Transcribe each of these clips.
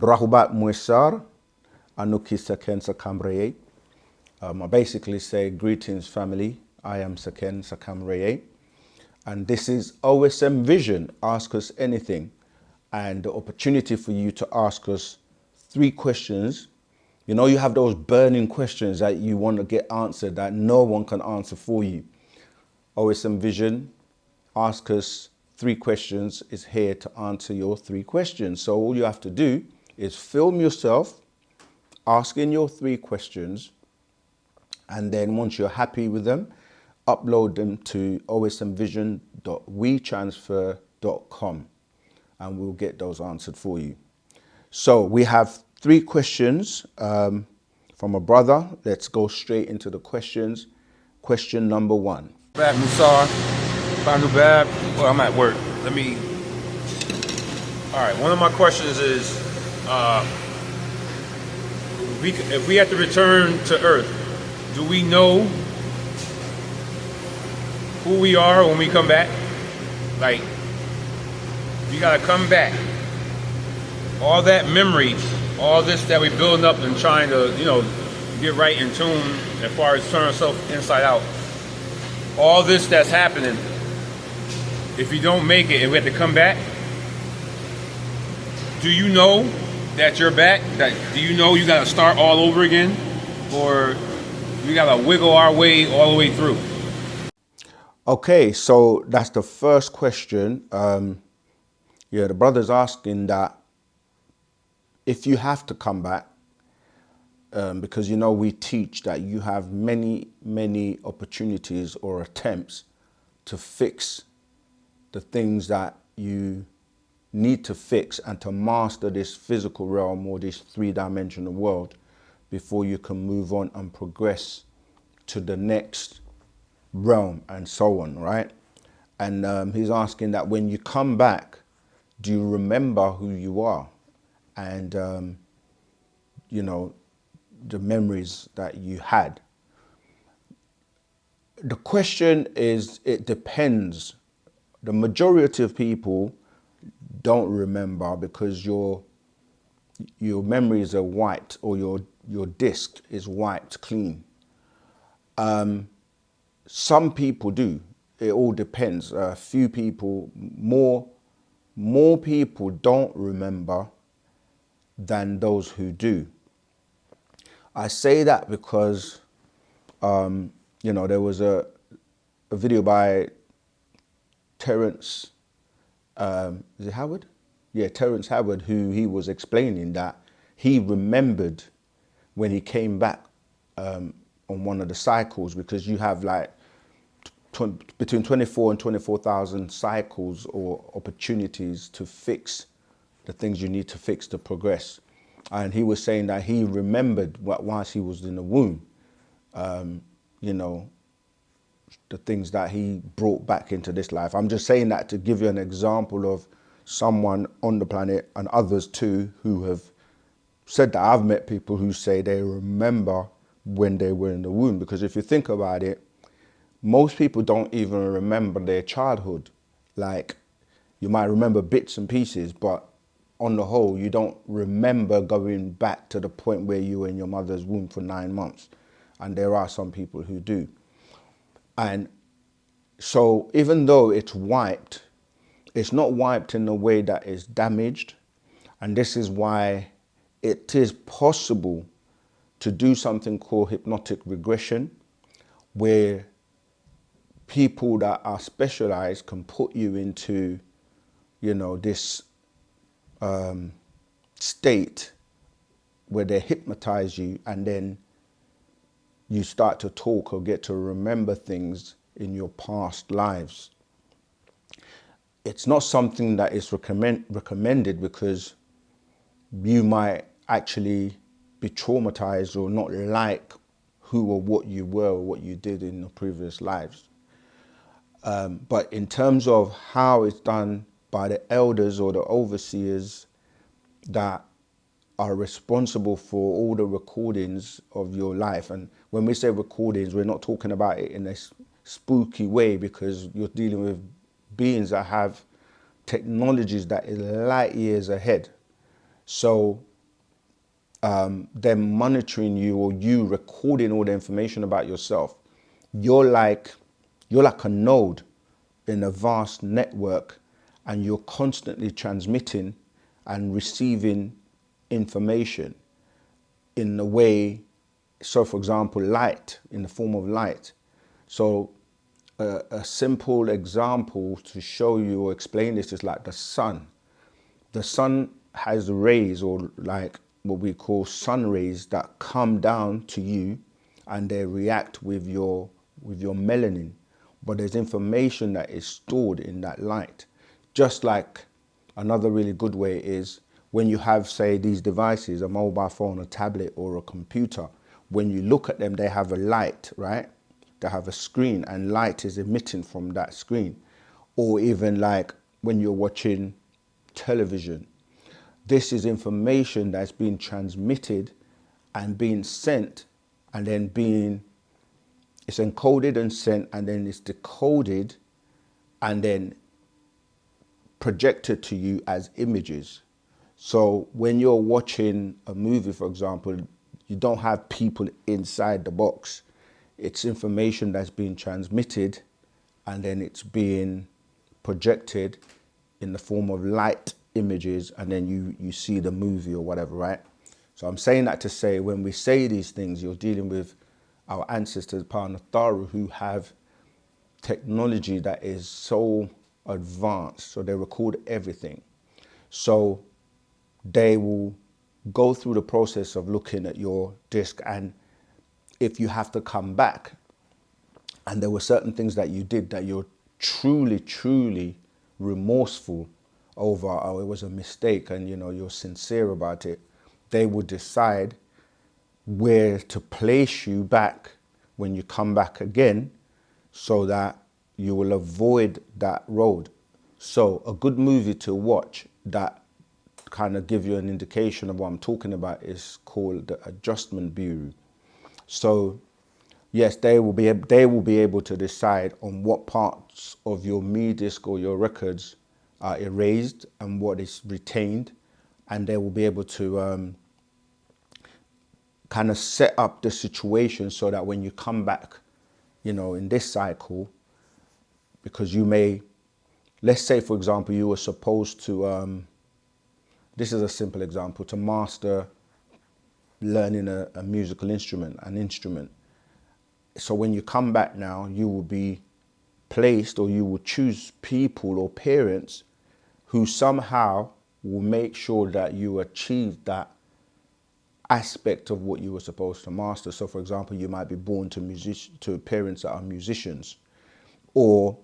Rahubat Muisar, Anuki Saken Sakamreye. I basically say, greetings family, I am Saken Sakamreye. And this is OSM Vision, Ask Us Anything. And the opportunity for you to ask us 3 questions. You know, you have those burning questions that you want to get answered that no one can answer for you. OSM Vision, Ask Us 3 questions is here to answer your 3 questions. So all you have to do is film yourself asking your 3 questions, and then once you're happy with them, upload them to osmvision.wetransfer.com and we'll get those answered for you. So we have 3 questions from a brother. Let's go straight into the questions. Question number 1. Bab Musar, Bandu Bab. Well, I'm at work. All right, one of my questions is, if we have to return to Earth, do we know who we are when we come back? Like, we gotta come back. All that memory, all this that we're building up and trying to, get right in tune as far as turn ourselves inside out. All this that's happening, if you don't make it and we have to come back, do you know that you're back? Do you know you gotta start all over again? Or we gotta wiggle our way all the way through? Okay, so that's the first question. The brother's asking that if you have to come back, because we teach that you have many opportunities or attempts to fix the things that you need to fix and to master this physical realm or this 3-dimensional world before you can move on and progress to the next realm and so on, right? And he's asking that when you come back, do you remember who you are and the memories that you had? The question is, it depends. The majority of people don't remember because your memories are wiped, or your disk is wiped clean. Some people do. It all depends. A few people, more people don't remember than those who do. I say that because, there was a video by Terrence, is it Howard? Yeah, Terrence Howard, who he was explaining that he remembered when he came back on one of the cycles, because you have like between 24 and 24,000 cycles or opportunities to fix the things you need to fix to progress. And he was saying that he remembered whilst he was in the womb, the things that he brought back into this life. I'm just saying that to give you an example of someone on the planet, and others too, who have said that. I've met people who say they remember when they were in the womb, because if you think about it, most people don't even remember their childhood. Like, you might remember bits and pieces, but on the whole, you don't remember going back to the point where you were in your mother's womb for 9 months. And there are some people who do. And so even though it's wiped, it's not wiped in a way that is damaged. And this is why it is possible to do something called hypnotic regression, where people that are specialized can put you into, this state where they hypnotize you, and then you start to talk or get to remember things in your past lives. It's not something that is recommended because you might actually be traumatized or not like who or what you were or what you did in the previous lives. But in terms of how it's done by the elders or the overseers that are responsible for all the recordings of your life. And when we say recordings, we're not talking about it in a spooky way, because you're dealing with beings that have technologies that is light years ahead. So them monitoring you or you recording all the information about yourself. You're like a node in a vast network, and you're constantly transmitting and receiving information in the way, so for example, light, in the form of light. So a simple example to show you or explain this is like the sun. The sun has rays, or like what we call sun rays, that come down to you and they react with your melanin. But there's information that is stored in that light. Just like another really good way is when you have, say, these devices, a mobile phone, a tablet, or a computer, when you look at them, they have a light, right? They have a screen, and light is emitting from that screen. Or even like when you're watching television, this is information that's being transmitted and being sent, and then it's encoded and sent, and then it's decoded and then projected to you as images. So when you're watching a movie, for example, you don't have people inside the box. It's information that's being transmitted, and then it's being projected in the form of light images, and then you see the movie or whatever, right? So I'm saying that to say, when we say these things, you're dealing with our ancestors, Panatharu, who have technology that is so advanced, so they record everything. So they will go through the process of looking at your disc, and if you have to come back, and there were certain things that you did that you're truly remorseful over, or it was a mistake, and you're sincere about it, they will decide where to place you back when you come back again, so that you will avoid that road. So a good movie to watch that kind of give you an indication of what I'm talking about is called The Adjustment Bureau. So yes, they will be able to decide on what parts of your ME disc or your records are erased and what is retained, and they will be able to kind of set up the situation so that when you come back, in this cycle, because you may, let's say for example, you were supposed to, this is a simple example, to master learning a musical instrument, an instrument. So when you come back now, you will be placed, or you will choose people or parents who somehow will make sure that you achieve that aspect of what you were supposed to master. So for example, you might be born to parents that are musicians, or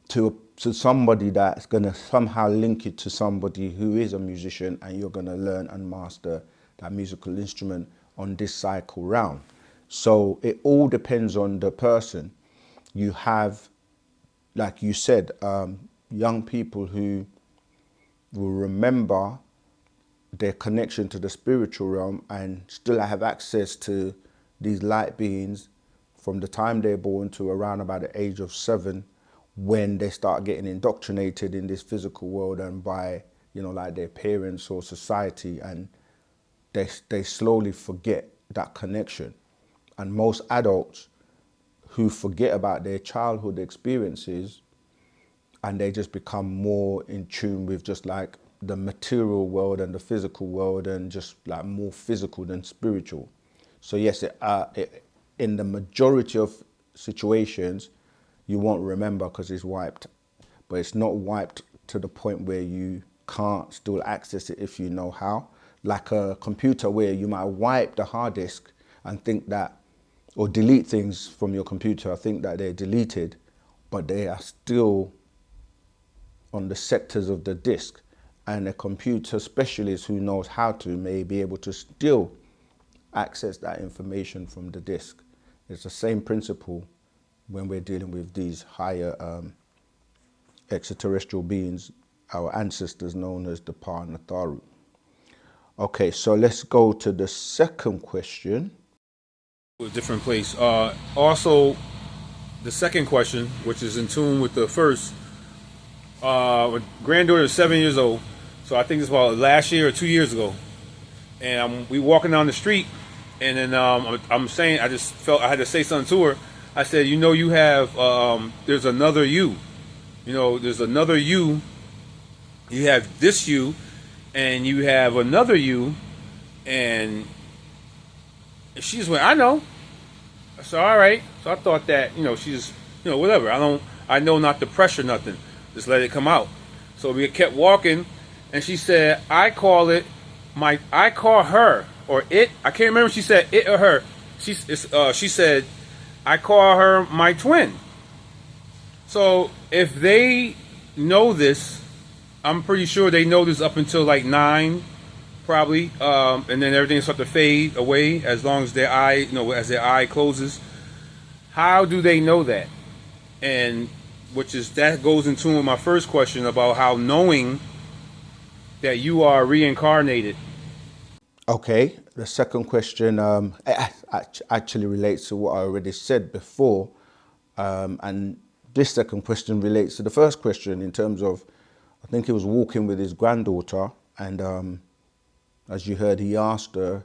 to somebody that's going to somehow link you to somebody who is a musician, and you're going to learn and master that musical instrument on this cycle round. So it all depends on the person. You have, like you said, young people who will remember their connection to the spiritual realm and still have access to these light beings from the time they're born to around about the age of 7, when they start getting indoctrinated in this physical world and by, like their parents or society, and they slowly forget that connection. And most adults who forget about their childhood experiences, and they just become more in tune with just like the material world and the physical world, and just like more physical than spiritual. So yes, in the majority of situations, you won't remember because it's wiped, but it's not wiped to the point where you can't still access it if you know how. Like a computer, where you might wipe the hard disk and think that, or delete things from your computer, think that they're deleted, but they are still on the sectors of the disk. And a computer specialist who knows how to may be able to still access that information from the disk. It's the same principle when we're dealing with these higher extraterrestrial beings, our ancestors known as the Panatharu. Okay, so let's go to the second question. A different place. Also, the second question, which is in tune with the first, my granddaughter is 7 years old, so I think it's about last year or 2 years ago. and we walking down the street, and then I'm saying, I just felt I had to say something to her. I said, you know, you have there's another you. You know, there's another you. You have this you, and you have another you, and she just went, I know. I said, all right. So I thought that, you know, she's, you know, whatever. I know not to pressure nothing. Just let it come out. So we kept walking, and she said, I call her, or it. I can't remember if she said it or her. She said, I call her my twin. So if they know this, I'm pretty sure they know this up until like 9, probably, and then everything starts to fade away as long as their eye, you know, as their eye closes. How do they know that? And that goes into my first question about how knowing that you are reincarnated. Okay, the second question actually relates to what I already said before, and this second question relates to the first question in terms of, I think he was walking with his granddaughter, and as you heard, he asked her,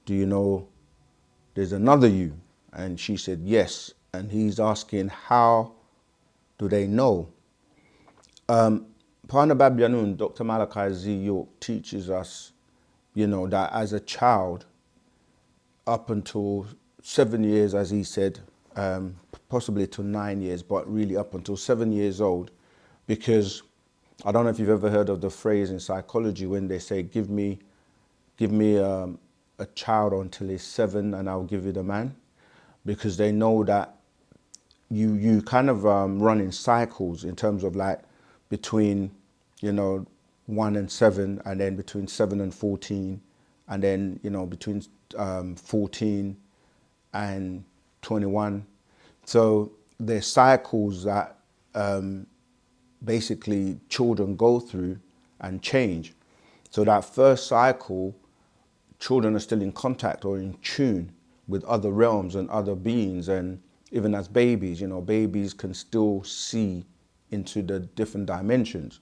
do you know there's another you? And she said yes, and he's asking, how do they know? Partner Babyanun, Dr. Malachi Z. York teaches us, you know, that as a child, up until 7 years, as he said, possibly to 9 years, but really up until 7 years old, because I don't know if you've ever heard of the phrase in psychology when they say, give me a child until he's 7 and I'll give you the man, because they know that you kind of run in cycles in terms of like between, you know, 1 and 7, and then between 7 and 14, and then, you know, between 14 and 21. So there's cycles that basically children go through and change. So that first cycle, children are still in contact or in tune with other realms and other beings. And even as babies, you know, babies can still see into the different dimensions.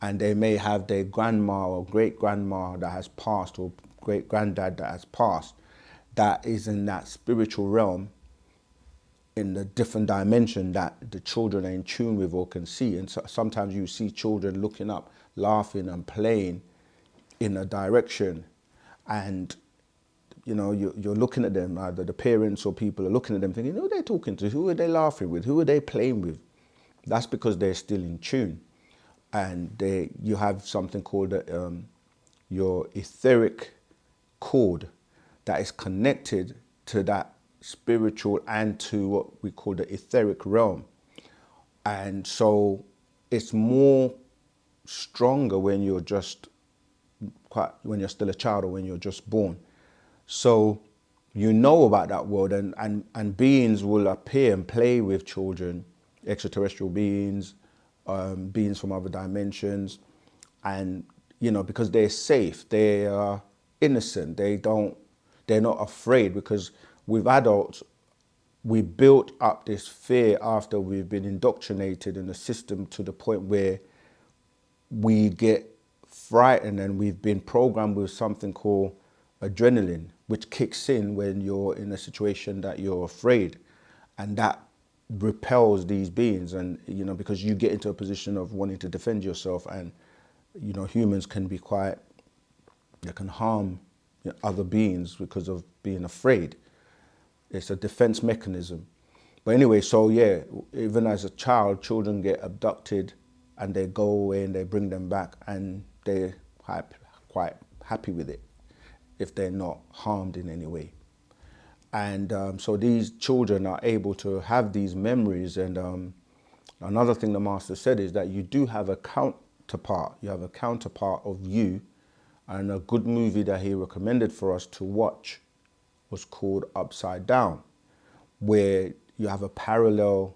And they may have their grandma or great grandma that has passed, or great granddad that has passed, that is in that spiritual realm, in the different dimension that the children are in tune with or can see. And so sometimes you see children looking up, laughing and playing in a direction, and you know, you're looking at them, either the parents or people are looking at them thinking, who are they talking to? Who are they laughing with? Who are they playing with? That's because they're still in tune. And you have something called your etheric cord that is connected to that spiritual and to what we call the etheric realm. And so it's more stronger when you're when you're still a child or when you're just born. So you know about that world, and beings will appear and play with children, extraterrestrial beings, beings from other dimensions, and you know, because they're safe, they are innocent, they're not afraid, because with adults we built up this fear after we've been indoctrinated in the system to the point where we get frightened, and we've been programmed with something called adrenaline, which kicks in when you're in a situation that you're afraid, and that repels these beings. And you know, because you get into a position of wanting to defend yourself, and you know, humans can be they can harm, you know, other beings because of being afraid. It's a defense mechanism. But anyway, so yeah, even as a child, children get abducted and they go away and they bring them back, and they're quite happy with it if they're not harmed in any way. And so these children are able to have these memories. And another thing the master said is that you do have a counterpart. You have a counterpart of you. And a good movie that he recommended for us to watch was called Upside Down, where you have a parallel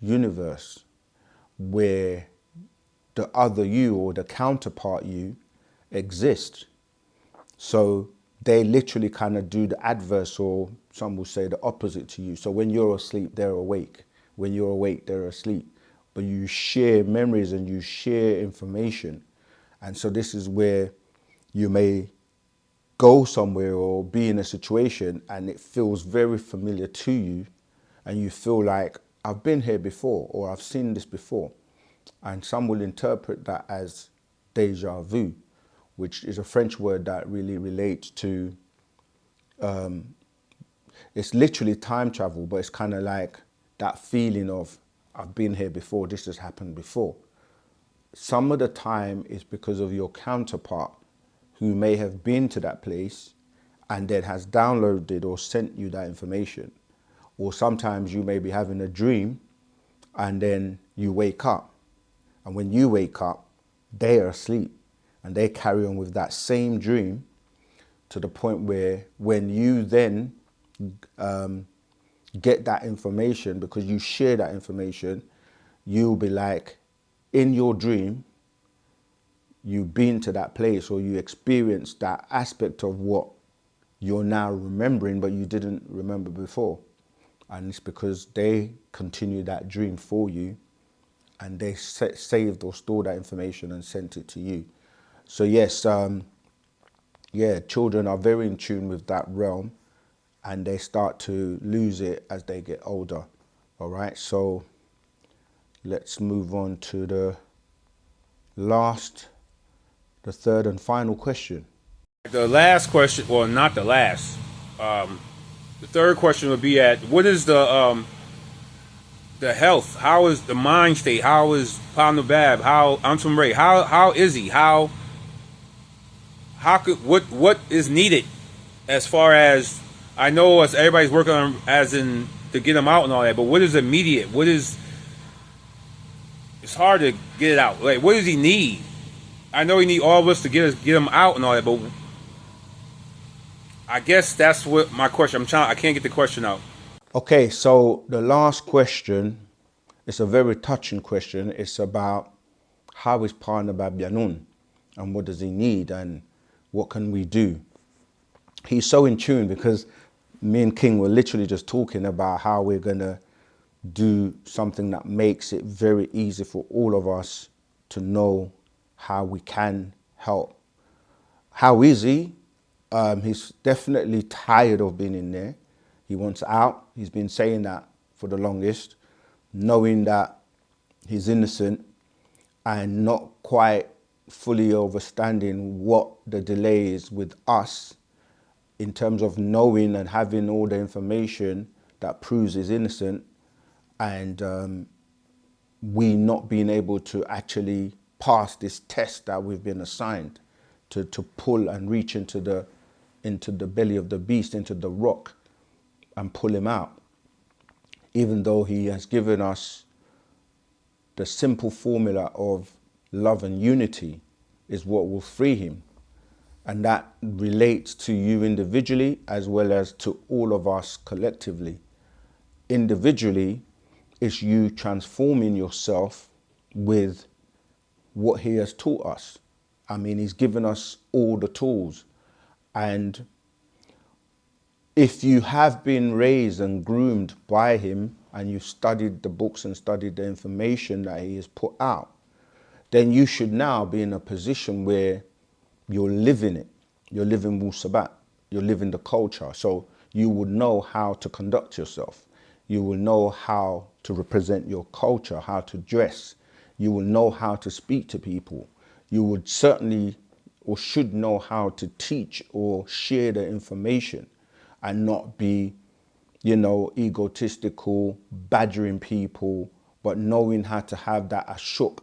universe where the other you, or the counterpart you, exists. So they literally kind of do the adverse, or some will say the opposite to you. So when you're asleep, they're awake. When you're awake, they're asleep. But you share memories and you share information. And so this is where you may go somewhere or be in a situation and it feels very familiar to you, and you feel like, I've been here before or I've seen this before. And some will interpret that as deja vu, which is a French word that really relates to, it's literally time travel, but it's kind of like that feeling of, I've been here before, this has happened before. Some of the time is because of your counterpart who may have been to that place and then has downloaded or sent you that information. Or sometimes you may be having a dream and then you wake up. And when you wake up, they are asleep and they carry on with that same dream to the point where when you then get that information, because you share that information, you'll be like, in your dream, you've been to that place or you experienced that aspect of what you're now remembering, but you didn't remember before. And it's because they continue that dream for you and they saved or stored that information and sent it to you. So yes, yeah, children are very in tune with that realm and they start to lose it as they get older. All right, so let's move on to the third and final question. The last question, well, not the last. The third question would be what is the health? How is the mind state? How is Panubab? How Antum Ray? How is he? How could what is needed as far as I know as everybody's working on as in to get him out and all that, but what is immediate? What is it's hard to get it out. Like what does he need? I know he need all of us to get him out and all that, but I guess that's what my question. I can't get the question out. Okay, so the last question is a very touching question. It's about how is Panubab Yanun and what does he need and what can we do? He's so in tune because me and King were literally just talking about how we're going to do something that makes it very easy for all of us to know how we can help. How is he? He's definitely tired of being in there. He wants out. He's been saying that for the longest, knowing that he's innocent and not quite fully understanding what the delay is with us in terms of knowing and having all the information that proves he's innocent and we not being able to actually pass this test that we've been assigned to pull and reach into the belly of the beast, into the rock and pull him out. Even though he has given us the simple formula of love and unity is what will free him. And that relates to you individually as well as to all of us collectively. Individually, it's you transforming yourself with what he has taught us. I mean, he's given us all the tools. And if you have been raised and groomed by him and you've studied the books and studied the information that he has put out, then you should now be in a position where you're living it. You're living Wu-Sabat. You're living the culture. So you would know how to conduct yourself. You will know how to represent your culture, how to dress. You will know how to speak to people. You would certainly or should know how to teach or share the information and not be, you know, egotistical, badgering people, but knowing how to have that ashuk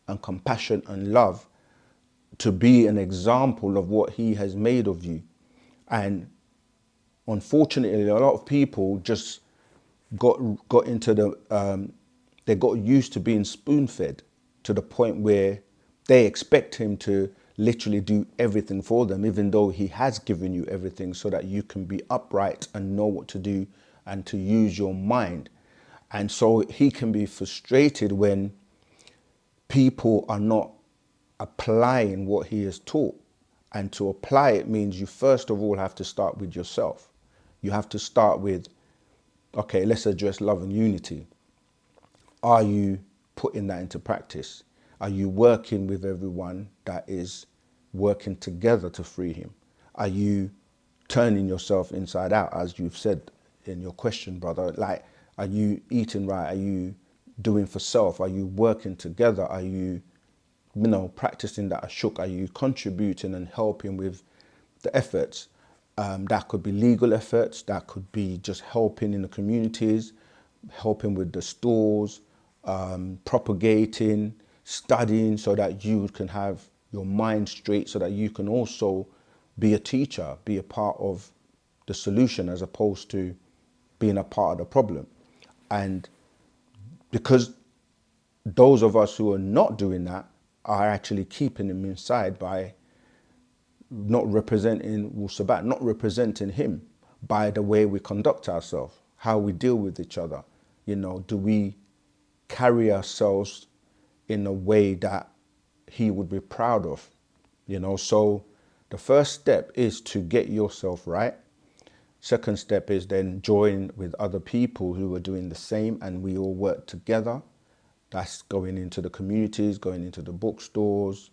and compassion and love to be an example of what he has made of you. And unfortunately, a lot of people just got into the, they got used to being spoon-fed to the point where they expect him to literally do everything for them, even though he has given you everything so that you can be upright and know what to do and to use your mind. And so he can be frustrated when people are not applying what he has taught. And to apply it means you first of all have to start with yourself. You have to start with, okay, let's address love and unity. Are you putting that into practice? Are you working with everyone that is working together to free him? Are you turning yourself inside out, as you've said in your question, brother? Like, are you eating right? Are you doing for self? Are you working together? Are you, practicing that ashuk? Are you contributing and helping with the efforts? That could be legal efforts. That could be just helping in the communities, helping with the stores, propagating, studying, so that you can have your mind straight, so that you can also be a teacher, be a part of the solution as opposed to being a part of the problem. And because those of us who are not doing that are actually keeping him inside by not representing Wu-Sabat, not representing him by the way we conduct ourselves, how we deal with each other. Do we carry ourselves in a way that he would be proud of? So the first step is to get yourself right. Second step is then join with other people who are doing the same, and we all work together. That's going into the communities, going into the bookstores.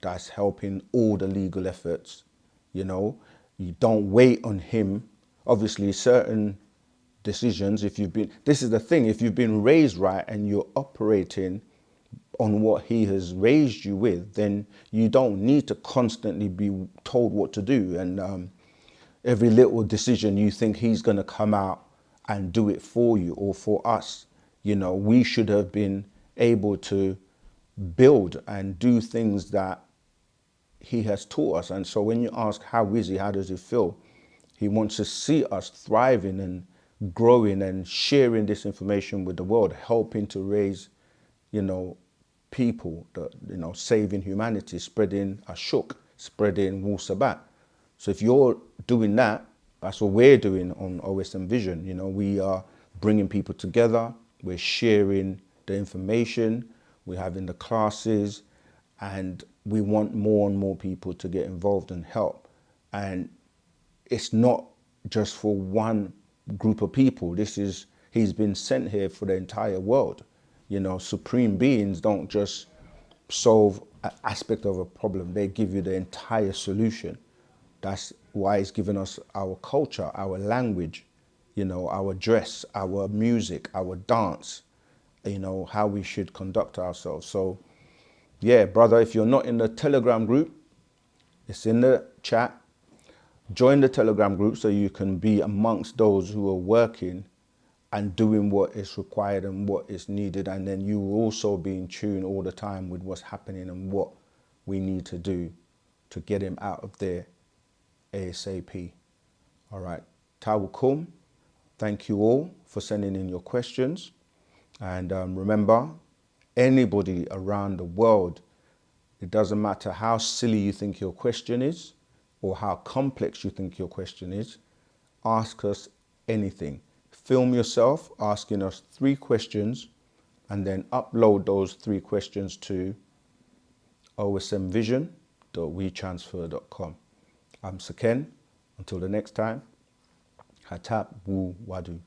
That's helping all the legal efforts. You don't wait on him. Obviously, certain decisions, this is the thing, if you've been raised right and you're operating on what he has raised you with, then you don't need to constantly be told what to do. And every little decision you think he's going to come out and do it for you or for us. We should have been able to build and do things that he has taught us. And so when you ask how is he, how does he feel? He wants to see us thriving and growing and sharing this information with the world, helping to raise, people, saving humanity, spreading ashuk, spreading Wu-Sabat. So if you're doing that, that's what we're doing on OSM Vision. We are bringing people together. We're sharing the information. We're having the classes, and we want more and more people to get involved and help. And it's not just for one group of people. He's been sent here for the entire world. Supreme beings don't just solve an aspect of a problem. They give you the entire solution. That's why he's given us our culture, our language, our dress, our music, our dance, how we should conduct ourselves. So yeah, brother, if you're not in the Telegram group, it's in the chat. Join the Telegram group so you can be amongst those who are working and doing what is required and what is needed. And then you will also be in tune all the time with what's happening and what we need to do to get him out of there ASAP. All right. Tawakum. Thank you all for sending in your questions. And remember, anybody around the world, it doesn't matter how silly you think your question is or how complex you think your question is, ask us anything. Film yourself asking us 3 questions and then upload those 3 questions to osmvision.wetransfer.com. I'm Saken. Until the next time, Hatap Wu Wadu.